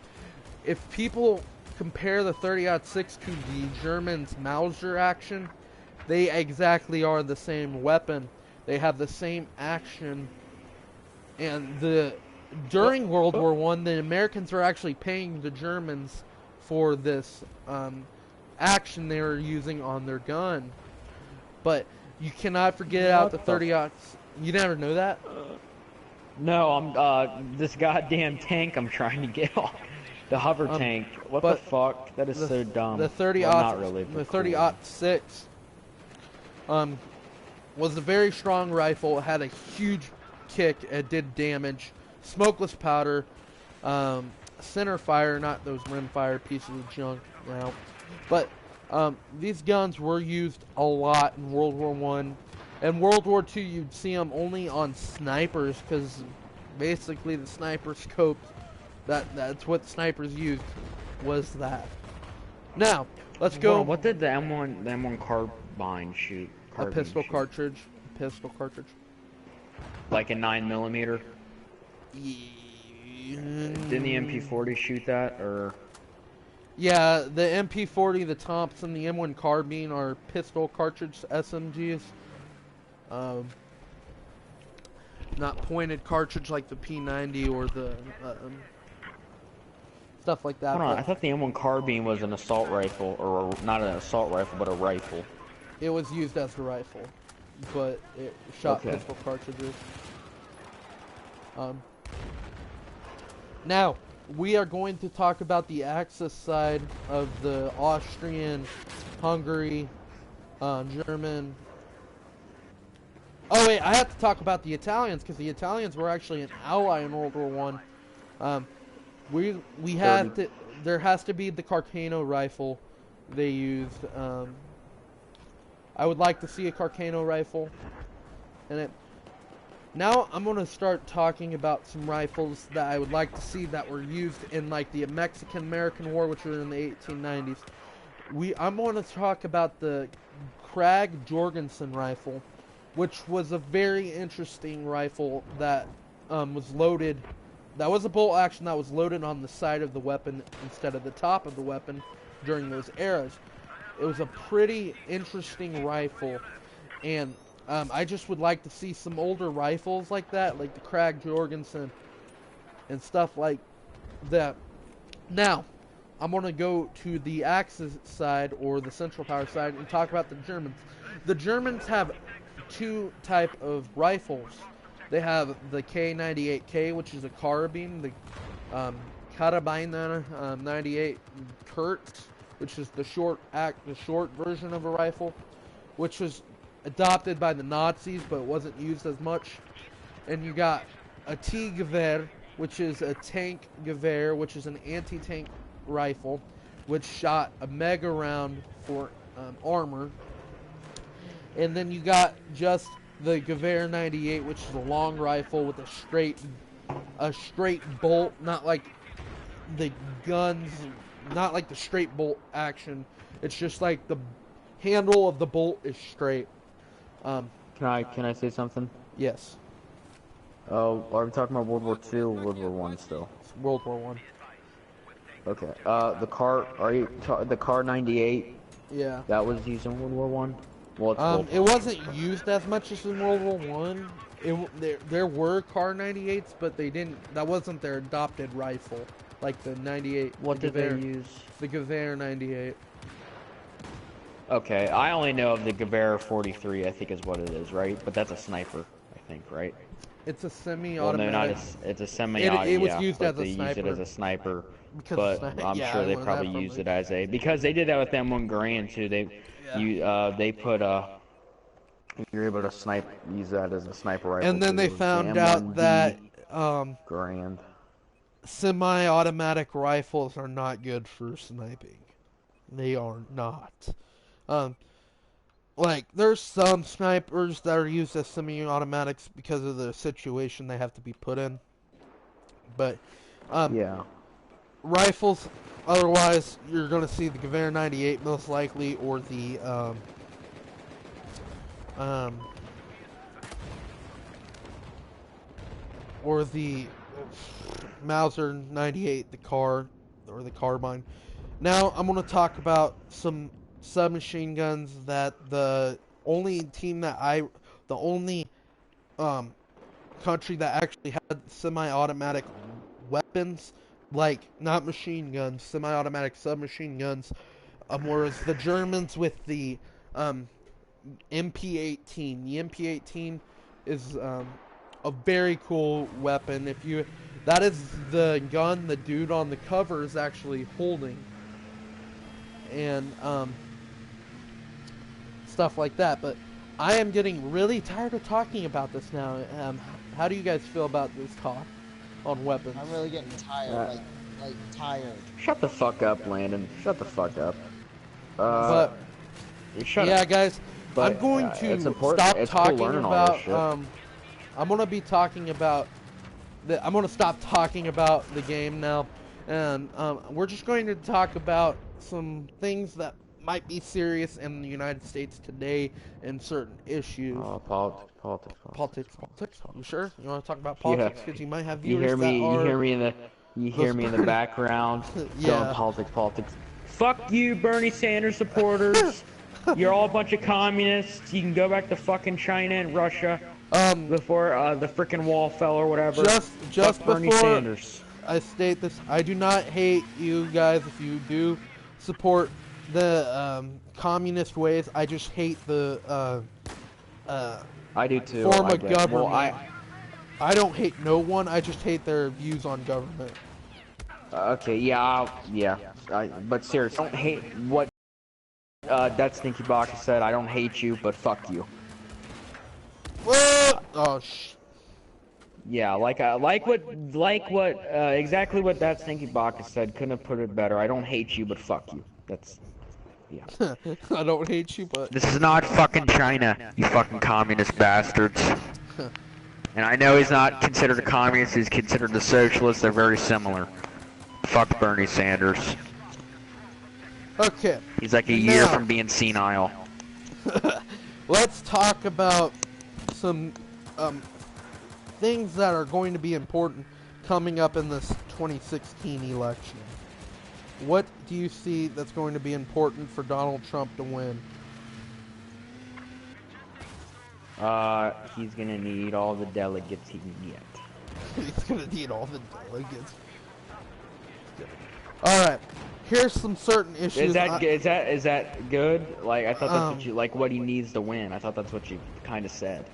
if people compare the 30-06 to the Germans' Mauser action, they exactly are the same weapon. They have the same action. And during World War I, the Americans were actually paying the Germans for this action they were using on their gun. But You cannot forget out the 30-aught. You never know that? No, I'm this goddamn tank I'm trying to get off. The hover tank. What the fuck? That is so dumb. The 30-aught, well, not really, the cool. 30-06 was a very strong rifle. It had a huge kick. It did damage. Smokeless powder. Center fire, not those rim fire pieces of junk now. But these guns were used a lot in World War One. In World War II, you'd see them only on snipers, because basically the sniper scopes, that's what snipers used, was that. Now, let's go. Well, what did the M1 carbine shoot? A pistol cartridge. A pistol cartridge. Like a 9mm? Didn't the MP40 shoot that, or? Yeah, the MP40, the Thompson, the M1 carbine are pistol cartridge SMGs. Not pointed cartridge like the P90 or the stuff like that. Hold on, I thought the M1 carbine was an assault rifle, or not an assault rifle, but a rifle. It was used as a rifle, but it shot pistol cartridges. Now, we are going to talk about the Axis side of the Austrian, Hungary, German. Oh wait, I have to talk about the Italians, because the Italians were actually an ally in World War One. We had to, there has to be the Carcano rifle they used. I would like to see a Carcano rifle in it. Now I'm going to start talking about some rifles that I would like to see that were used in like the Mexican-American War, which was in the 1890s. I'm going to talk about the Krag Jorgensen rifle, which was a very interesting rifle that was loaded. That was a bolt action that was loaded on the side of the weapon instead of the top of the weapon during those eras. It was a pretty interesting rifle, and I just would like to see some older rifles like that, like the Krag Jorgensen and stuff like that. Now, I'm going to go to the Axis side, or the Central Power side, and talk about the Germans. The Germans have two type of rifles. They have the K98K, which is a carbine, the Karabiner 98 Kurz, which is the short version of a rifle, which was adopted by the Nazis, but wasn't used as much. And you got a T-Gewehr, which is a tank Gewehr, which is an anti-tank rifle, which shot a mega round for armor. And then you got just the Gewehr 98, which is a long rifle with a straight bolt, not like the guns, not like the straight bolt action. It's just like the handle of the bolt is straight. Can I say something? Yes. Oh, are we talking about World War II or World War One still? It's World War One. Okay. The Car 98? Yeah. That was used in World War One. Well, it wasn't used as much as in World War One. There were Car 98s, but they didn't. That wasn't their adopted rifle, like the 98. What did they use? The Gewehr 98. Okay, I only know of the Gewehr 43. I think is what it is, right? But that's a sniper, I think, right? It's a semi-automatic. Well, no, not it's a semi-automatic. It was used as a they sniper. Use it as a sniper. Because But I'm sure they probably used it as a, because they did that with M1 Garand too. They put you're able to use that as a sniper rifle. And then they found out that Garand semi-automatic rifles are not good for sniping. They are not. Like, there's some snipers that are used as semi-automatics because of the situation they have to be put in. But, yeah. Rifles, otherwise, you're going to see the Gewehr 98 most likely, or the, or the Mauser 98, the carbine. Now, I'm going to talk about some submachine guns that the only country that actually had semi-automatic weapons, like, not machine guns, semi-automatic submachine guns, whereas the Germans with the MP18. The MP18 is a very cool weapon. That is the gun the dude on the cover is actually holding, and stuff like that. But I am getting really tired of talking about this now. How do you guys feel about this talk on weapons? I'm really getting tired, like tired. Shut the fuck up, Landon. Shut the fuck up. Shut yeah, up. guys, But, I'm going to it's important. stop It's cool talking learning all this about. shit. I'm gonna be talking about. I'm gonna stop talking about the game now, and we're just going to talk about some things that might be serious in the United States today and certain issues. Oh, politics. You sure? You want to talk about politics? Because you might have viewers You hear me? that are... You hear me in the background. Yeah. Going politics. Fuck you, Bernie Sanders supporters. You're all a bunch of communists. You can go back to fucking China and Russia. Before the frickin' wall fell or whatever. Just Fuck Bernie before Sanders. I state this, I do not hate you guys if you do support the communist ways. I just hate the I do too. form of government. Well, I don't hate no one. I just hate their views on government. Okay, yeah. But seriously, don't hate what DatstinkyBacca said. I don't hate you, but fuck you. What? Oh Yeah, exactly what DatstinkyBacca said. Couldn't have put it better. I don't hate you, but fuck you. That's, yeah. I don't hate you, but This is not fucking China, you fucking communist bastards. And I know he's not considered a communist, he's considered a socialist, they're very similar. Fuck Bernie Sanders. okay. He's like a year from being senile. Let's talk about some things that are going to be important coming up in this 2016 election. What do you see that's going to be important for Donald Trump to win? He's gonna need all the delegates he can get. He's gonna need all the delegates. Alright, here's some certain issues. Is that good? Like, I thought that's what you, like, what he needs to win. I thought that's what you kind of said.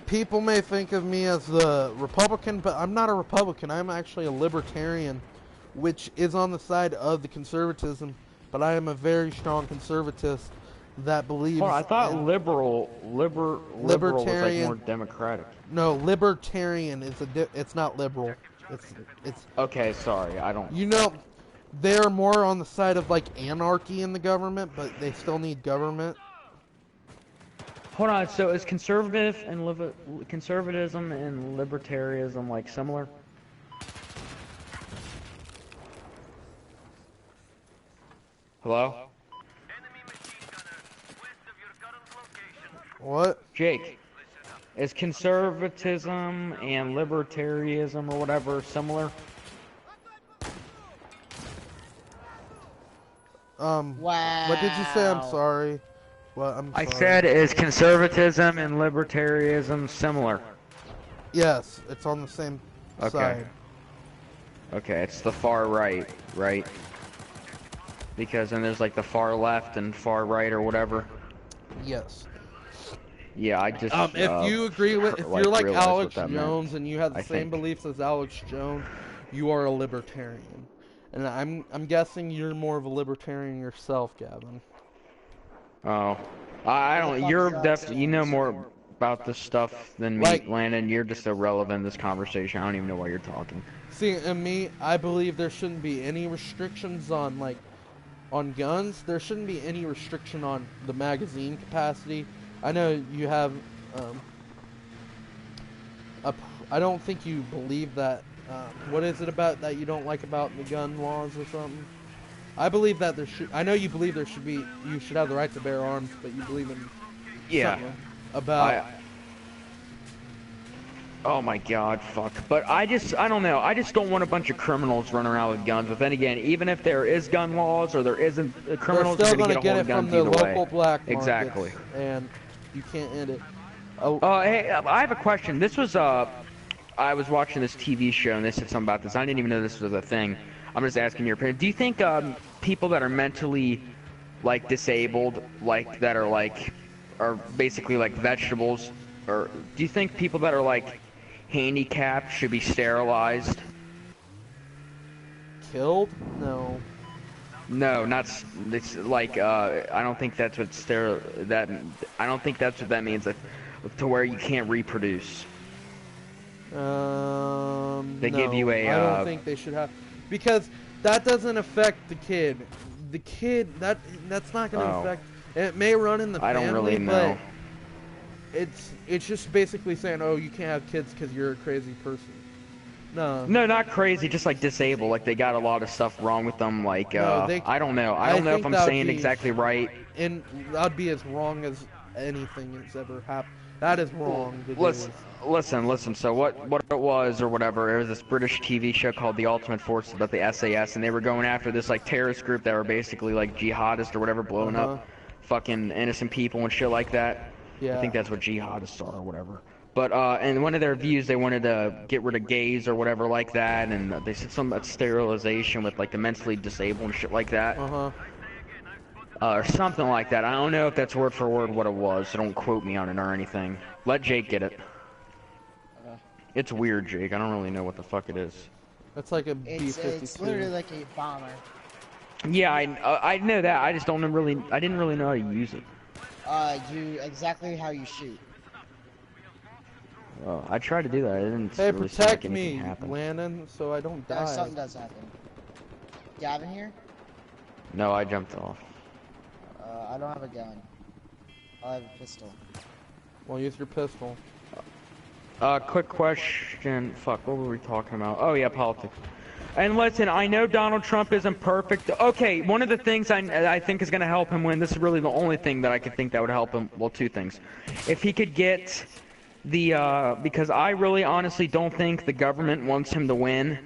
People may think of me as the Republican, but I'm not a Republican. I'm actually a libertarian, which is on the side of the conservatism, but I am a very strong conservatist that believes... I thought liberal was like more democratic. No, libertarian is it's not liberal. It's Okay, sorry, I don't... You know, they're more on the side of like anarchy in the government, but they still need government. Hold on, so is conservatism and libertarianism like similar? Hello? What? Jake, is conservatism and libertarianism or whatever similar? Wow. What did you say? I'm sorry. Well, I said, is conservatism and libertarianism similar? Yes, it's on the same side. Okay, it's the far right, right? Because then there's like the far left and far right or whatever. Yes. Yeah, I just... if you agree with... If you're like Alex Jones meant. and you have the same beliefs as Alex Jones, you are a libertarian. And I'm guessing you're more of a libertarian yourself, Gavin. Oh, I don't. You're definitely. You know more about this stuff than me, Like, Landon. You're just irrelevant in this conversation. I don't even know why you're talking. See, and me, I believe there shouldn't be any restrictions on on guns. There shouldn't be any restriction on the magazine capacity. I know you have. I don't think you believe that. What is it about that you don't like about the gun laws or something? I believe that there should. I know you believe there should be. You should have the right to bear arms, but you believe in. Something about. Oh my God, fuck. But I don't know. I just don't want a bunch of criminals running around with guns. But then again, even if there is gun laws or there isn't, criminals are going to get it from the local black markets. Exactly. And you can't end it. Hey, I have a question. This was I was watching this TV show and they said something about this. I didn't even know this was a thing. I'm just asking your opinion. Do you think people that are mentally like disabled, like that are like are basically like vegetables? Or do you think people that are like handicapped should be sterilized? Killed? No. No, not it's like I don't think that's what I don't think that's what that means. To where you can't reproduce. They No, give you a. I don't think they should have, because that doesn't affect the kid. The kid that's not going to affect. It may run in the family, I don't really know. But it's just basically saying, oh, you can't have kids because you're a crazy person. No. No, not crazy, just like disabled. Like they got a lot of stuff wrong with them. Like No, I don't know. I don't know if I'm saying exactly right. And that'd be as wrong as anything that's ever happened. That is wrong. Listen. So what it was or whatever, it was this British TV show called The Ultimate Force about the SAS, and they were going after this like terrorist group that were basically like jihadists or whatever, blowing up fucking innocent people and shit like that. Yeah. I think that's what jihadists are or whatever. But in one of their views, they wanted to get rid of gays or whatever like that, and they said something about sterilization with like the mentally disabled and shit like that. Or something like that. I don't know if that's word for word what it was, so don't quote me on it or anything. Let Jake get it. It's weird, Jake. I don't really know what the fuck it is. That's like a B-52. It's literally like a bomber. Yeah, I know that. I just don't really. I didn't really know how to use it. Exactly how you shoot. Oh, I tried to do that. I didn't. Hey, really protect like me, happen. Landon, so I don't die. Something does happen. Gavin here? No, I jumped off. I don't have a gun. I have a pistol. Well, use your pistol. Quick question. Fuck, what were we talking about? Oh yeah, politics. And listen, I know Donald Trump isn't perfect. Okay, one of the things I think is going to help him win, this is really the only thing that I could think that would help him, well, two things. If he could get the, because I really honestly don't think the government wants him to win.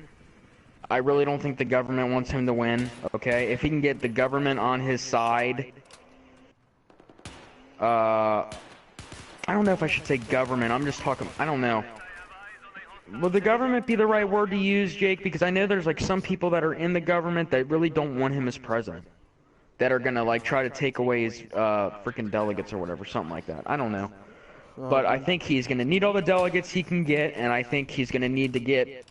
I really don't think the government wants him to win, okay? If he can get the government on his side, I don't know if I should say government, I'm just talking, I don't know. Would the government be the right word to use, Jake? Because I know there's like some people that are in the government that really don't want him as president. That are gonna like try to take away his freaking delegates or whatever, something like that. I don't know. But I think he's gonna need all the delegates he can get, and I think he's gonna need to get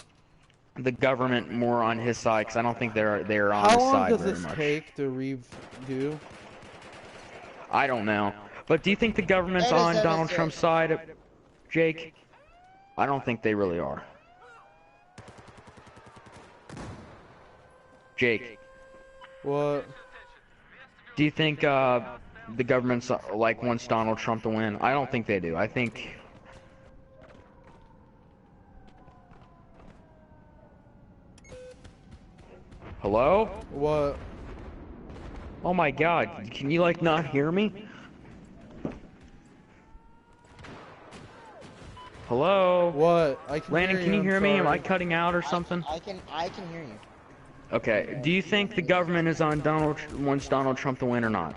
the government more on his side, because I don't think they're on his side very much. How long does this take to redo? I don't know. But do you think the government's on Donald Trump's side, Jake? I don't think they really are. Jake. What? Do you think the government's like wants Donald Trump to win? I don't think they do. I think... Hello? What? Oh my god, can you like not hear me? Hello? What? I can Landon, can you hear me? Am I cutting out or something? I can hear you. Okay, do you think the government is on wants Donald Trump to win or not?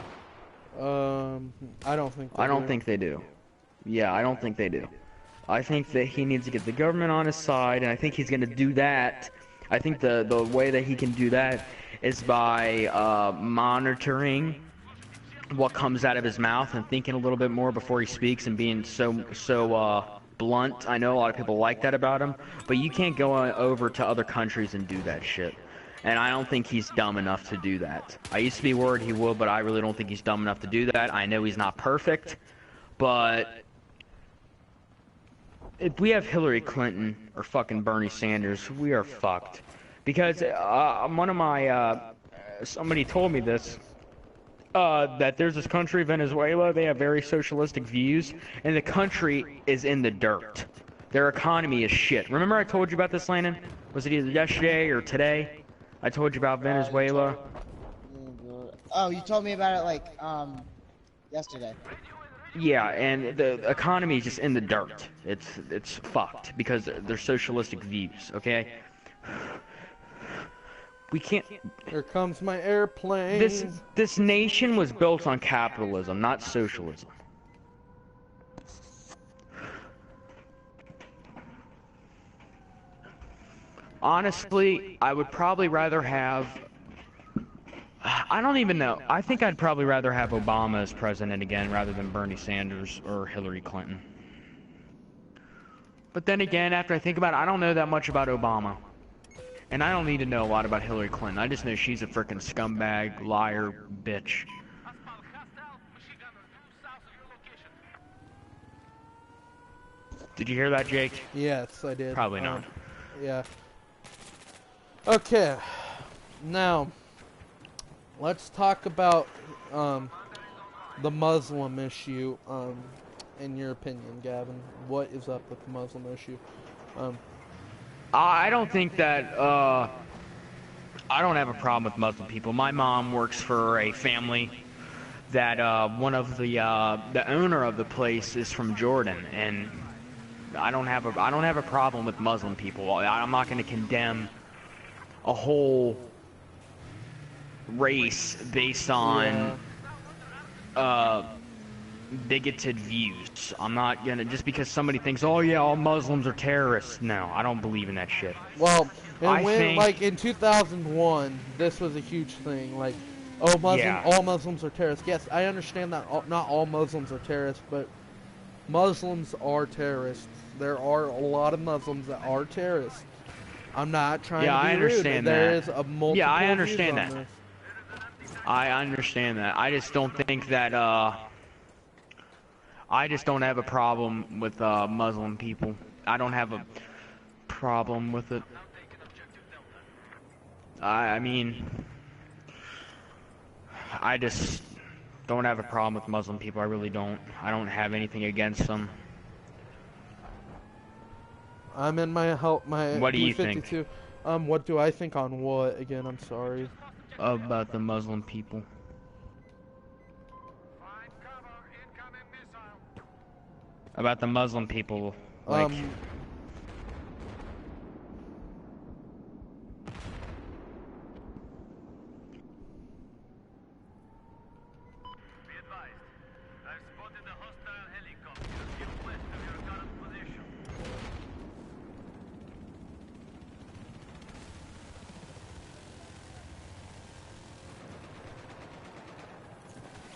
I don't think they I don't think they do. Yeah, I don't think they do. I think that he needs to get the government on his side, and I think he's gonna do that. I think the way that he can do that is by monitoring what comes out of his mouth and thinking a little bit more before he speaks and being so blunt. I know a lot of people like that about him, but you can't go over to other countries and do that shit. And I don't think he's dumb enough to do that. I used to be worried he would, but I really don't think he's dumb enough to do that. I know he's not perfect, but if we have Hillary Clinton or fucking Bernie Sanders, we are fucked. Because one of my, somebody told me this, that there's this country, Venezuela, they have very socialistic views, and the country is in the dirt. Their economy is shit. Remember I told you about this, Landon? Was it either yesterday or today? I told you about Venezuela. Oh, you told me about it like, yesterday. Yeah, and the economy is just in the dirt. It's fucked because they're socialistic views, okay? We can't... Here comes my airplane. This nation was built on capitalism, not socialism. Honestly, I would probably rather have... I don't even know. I think I'd probably rather have Obama as president again rather than Bernie Sanders or Hillary Clinton. But then again, after I think about it, I don't know that much about Obama. And I don't need to know a lot about Hillary Clinton. I just know she's a frickin' scumbag, liar, bitch. Did you hear that, Jake? Yes, I did. Probably not. Yeah. Okay. Now, let's talk about the Muslim issue. In your opinion, Gavin, what is up with the Muslim issue? I don't think that. I don't have a problem with Muslim people. My mom works for a family that one of the owner of the place is from Jordan, and I don't have a problem with Muslim people. I'm not going to condemn a whole race based on bigoted views. I'm not gonna, just because somebody thinks, oh yeah, all Muslims are terrorists. No, I don't believe in that shit. Well, I think, like in 2001, this was a huge thing. Like, oh, all Muslims are terrorists. Yes, I understand that not all Muslims are terrorists, but Muslims are terrorists. There are a lot of Muslims that are terrorists. I'm not trying to be I understand rude. that. There is a multiple Yeah, I understand that. this. I understand that. I just don't think that, I just don't have a problem with, Muslim people. I don't have a problem with it. I mean, I just don't have a problem with Muslim people. I really don't. I don't have anything against them. I'm in my What do you think? What do I think on what? Again, I'm sorry. About the Muslim people. About the Muslim people, like...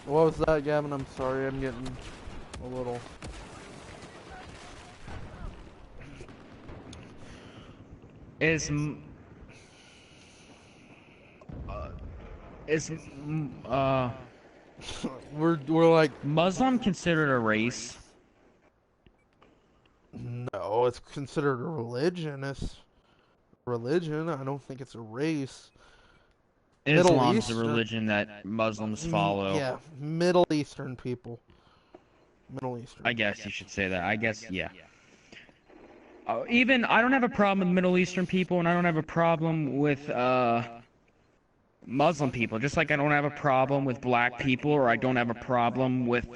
What was that, Gavin? I'm sorry, I'm getting a little... we're like... Muslim considered a race? No, it's considered a religion. It's religion. I don't think it's a race. Islam's the religion that Muslims follow. Yeah, Middle Eastern people. Middle Eastern. I guess you should say that. I guess, yeah. Even, I don't have a problem with Middle Eastern people, and I don't have a problem with, Muslim people. Just like I don't have a problem with black people, or I don't have a problem with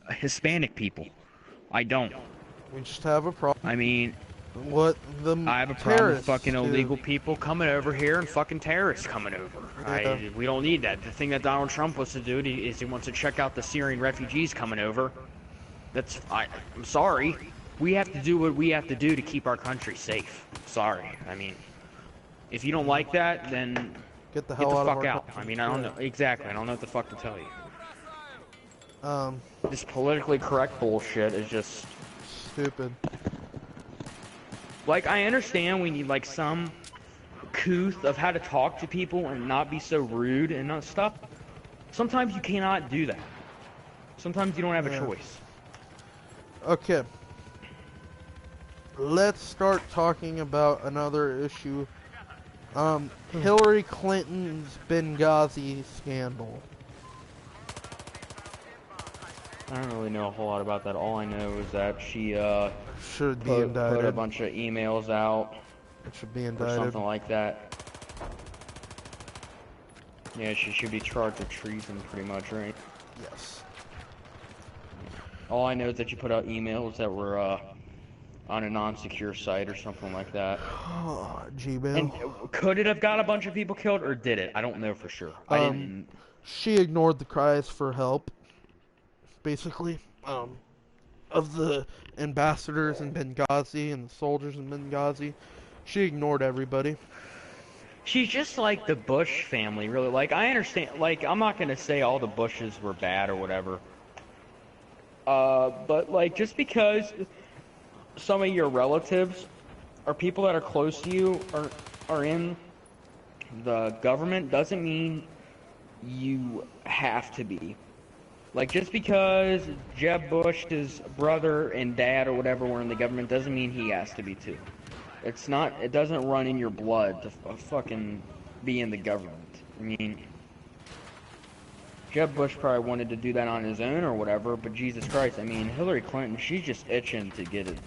Hispanic people. I don't. We just have a problem. I mean... I have a problem with fucking illegal people coming over here and fucking terrorists coming over. Yeah. We don't need that. The thing that Donald Trump wants to do is he wants to check out the Syrian refugees coming over. I'm sorry. We have to do what we have to do to keep our country safe. Sorry. I mean, if you don't like that, then get the fuck out. I mean, I don't know. Exactly. I don't know what the fuck to tell you. This politically correct bullshit is just... stupid. Like, I understand we need, like, some couth of how to talk to people and not be so rude and stuff. Sometimes you cannot do that. Sometimes you don't have a choice. Okay. Let's start talking about another issue. Hillary Clinton's Benghazi scandal. I don't really know a whole lot about that. All I know is that she should be indicted. Put a bunch of emails out. It should be indicted. Or something like that. Yeah, she should be charged with treason, pretty much, right? Yes. All I know is that you put out emails that were on a non-secure site or something like that. Gmail. And could it have got a bunch of people killed, or did it? I don't know for sure. I didn't. She ignored the cries for help. Basically, of the ambassadors in Benghazi and the soldiers in Benghazi, she ignored everybody. she's just like the Bush family, really. Like, I understand, like, I'm not gonna say all the Bushes were bad or whatever. But, like, just because some of your relatives or people that are close to you are in the government doesn't mean you have to be. Like, just because Jeb Bush's brother and dad or whatever were in the government doesn't mean he has to be too. It's not, it doesn't run in your blood to fucking be in the government. I mean, Jeb Bush probably wanted to do that on his own or whatever, but Jesus Christ, I mean, Hillary Clinton, she's just itching to get it.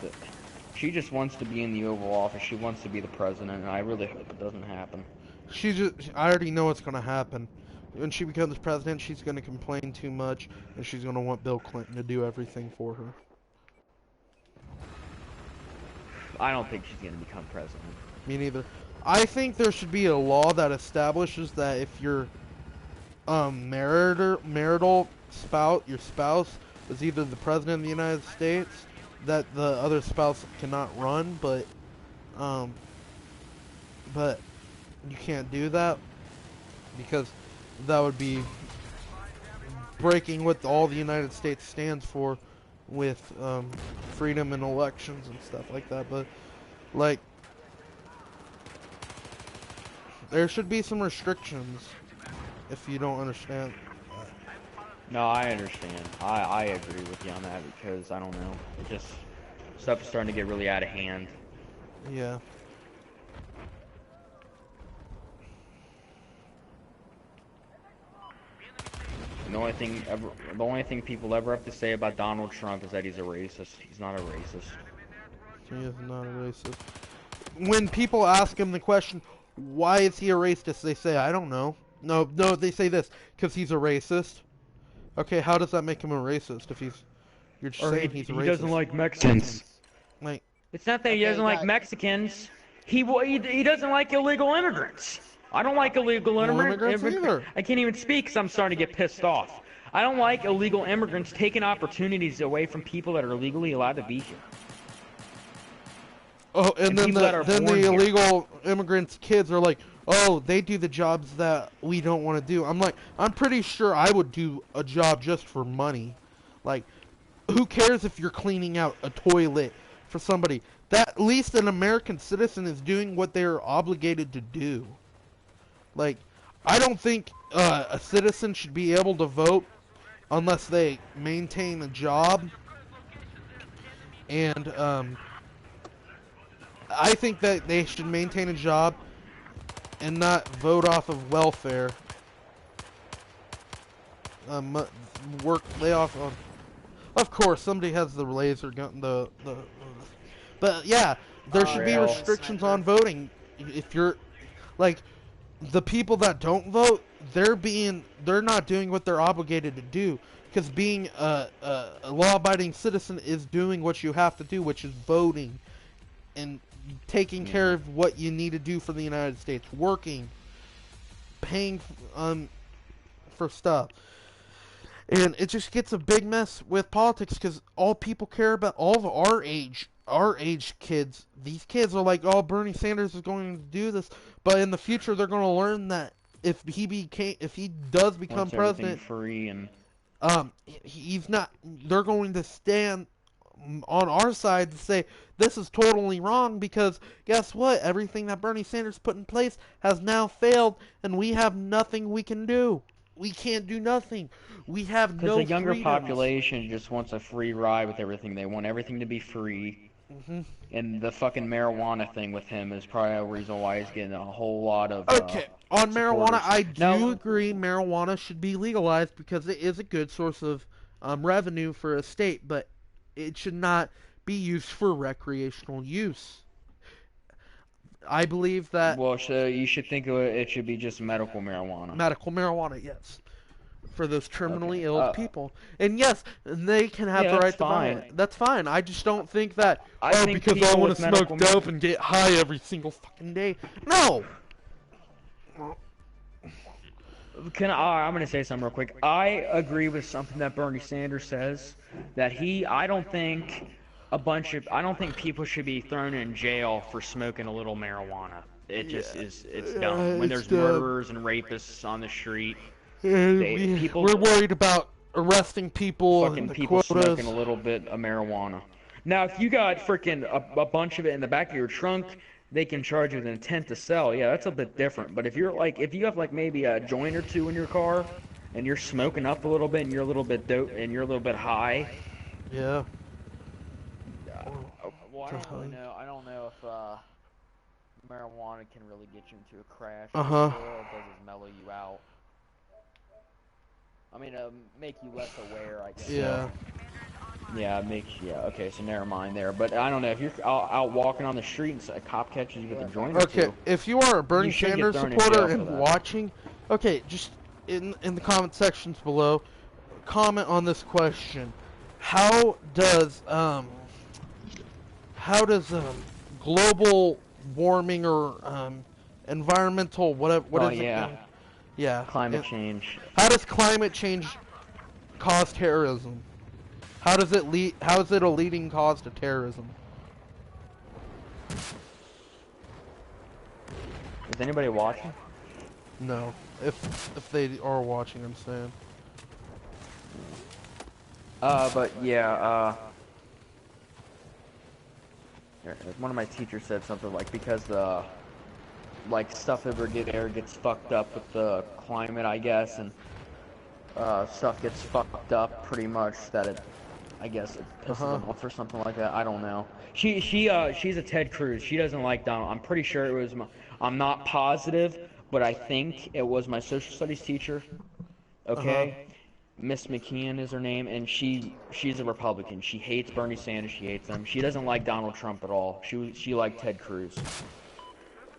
She just wants to be in the Oval Office. She wants to be the president, and I really hope it doesn't happen. I already know what's gonna happen. When she becomes president, she's gonna complain too much, and she's gonna want Bill Clinton to do everything for her. I don't think she's gonna become president. Me neither. I think there should be a law that establishes that if your marital spouse, your spouse, is either the president of the United States, that the other spouse cannot run, but you can't do that because that would be breaking what all the United States stands for with freedom in elections and stuff like that. But like, there should be some restrictions if you don't understand. No, I understand. I agree with you on that because I don't know. It just stuff is starting to get really out of hand. Yeah. The only thing people ever have to say about Donald Trump is that he's a racist. He's not a racist. He is not a racist. When people ask him the question, why is he a racist? They say, I don't know. No, they say this, because he's a racist. Okay, how does that make him a racist if you're just saying he's a racist? He doesn't like Mexicans. Like, it's not that he doesn't like Mexicans. He doesn't like illegal immigrants. I don't like illegal immigrants either. I can't even speak because I'm starting to get pissed off. I don't like illegal immigrants taking opportunities away from people that are legally allowed to be here. Oh, and then the illegal immigrants' kids are like, oh, they do the jobs that we don't want to do. I'm like, I'm pretty sure I would do a job just for money. Like, who cares if you're cleaning out a toilet for somebody? That at least an American citizen is doing what they're obligated to do. Like, I don't think a citizen should be able to vote unless they maintain a job. And I think that they should maintain a job and not vote off of welfare. Layoff. Of course, somebody has the laser gun. But yeah, there should be restrictions on voting. If you're like, the people that don't vote, they're not doing what they're obligated to do. Because being a law-abiding citizen is doing what you have to do, which is voting and taking care of what you need to do for the United States, working, paying for stuff. And it just gets a big mess with politics because all people care about, all of our age kids, these kids are like, oh, Bernie Sanders is going to do this, but in the future they're going to learn that if he does become president, free and he's not. They're going to stand on our side to say this is totally wrong because guess what? Everything that Bernie Sanders put in place has now failed, and we have nothing we can do. We can't do nothing. We have no freedoms. Because the younger population just wants a free ride with everything. They want everything to be free. Mm-hmm. And the fucking marijuana thing with him is probably a reason why he's getting a whole lot of okay, on marijuana, I do No. agree marijuana should be legalized because it is a good source of revenue for a state, but it should not be used for recreational use. I believe that... Well, so you should think of it should be just medical marijuana. Medical marijuana, yes. For those terminally ill people. And yes, they can have the right to buy it. That's fine. I just don't think that, because I want to smoke dope and get high every single fucking day. No! I'm going to say something real quick. I agree with something that Bernie Sanders says, that I don't think people should be thrown in jail for smoking a little marijuana. It just is. It's Yeah, dumb. When it's there's dumb. murderers and rapists on the street, And people we're worried about arresting people and fucking the people quotas. smoking a little bit of marijuana. Now, if you got freaking a bunch of it in the back of your trunk, they can charge you with intent to sell. Yeah, that's a bit different. But if you have like maybe a joint or two in your car, and you're smoking up a little bit, and you're a little bit dope, and you're a little bit high. Yeah. Well, I don't really know. I don't know if marijuana can really get you into a crash. Uh-huh. All it does is mellow you out. I mean, make you less aware, I guess. Yeah. Yeah, okay, so never mind there. But I don't know, if you're out walking on the street and a cop catches you with a joint or Okay, two. if you are a Bernie You should get Sanders thrown in supporter jail for and that. watching, okay, just in the comment sections below, comment on this question. How does global warming or environmental what is yeah. it? Yeah. Climate change. How does climate change cause terrorism? How is it a leading cause to terrorism? Is anybody watching? No. If they are watching, I'm saying. But yeah, one of my teachers said something like, because the stuff over there gets fucked up with the climate, I guess, and stuff gets fucked up pretty much that it pisses them off or something like that. I don't know. She's a Ted Cruz. She doesn't like Donald. I'm pretty sure it was I'm not positive, but I think it was my social studies teacher. Okay. Miss McKeon is her name, and she's a Republican. She hates Bernie Sanders. She hates him. She doesn't like Donald Trump at all. She liked Ted Cruz.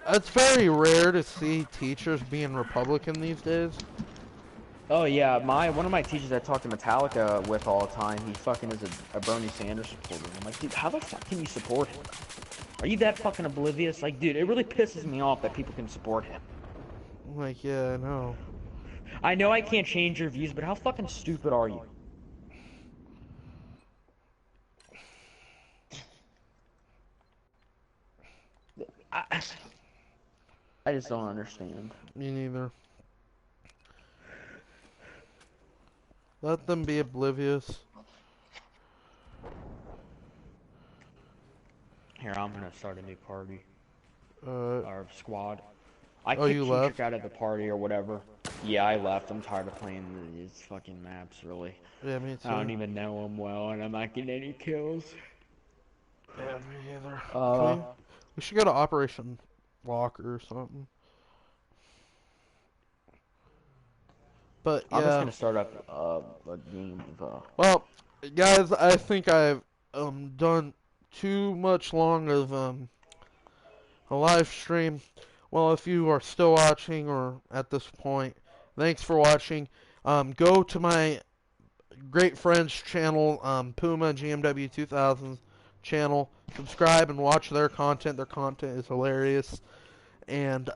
It's very rare to see teachers being Republican these days. Oh yeah, one of my teachers I talk to Metallica with all the time, he fucking is a Bernie Sanders supporter. I'm like, dude, how the fuck can you support him? Are you that fucking oblivious? Like, dude, it really pisses me off that people can support him. Like, yeah, I know. I know I can't change your views, but how fucking stupid are you? I just don't understand. Me neither. Let them be oblivious. Here, I'm gonna start a new party. Or squad. I Oh, you kicked left? Cheech out of the party or whatever. Yeah, I left. I'm tired of playing these fucking maps, really. Yeah, me too. I don't even know them well, and I'm not getting any kills. Yeah, me either. We should go to Operation Walker or something. But yeah. I'm just gonna start up a game of Well, guys, I think I've done too much long of a live stream. Well, if you are still watching or at this point, thanks for watching. Go to my great friend's channel, Puma gmw2000 channel. Subscribe and watch their content. Their content is hilarious. And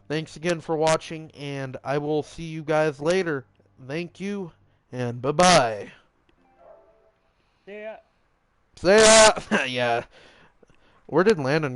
thanks again for watching, and I will see you guys later. Thank you, and bye-bye. Yeah. See ya! Yeah. Where did Landon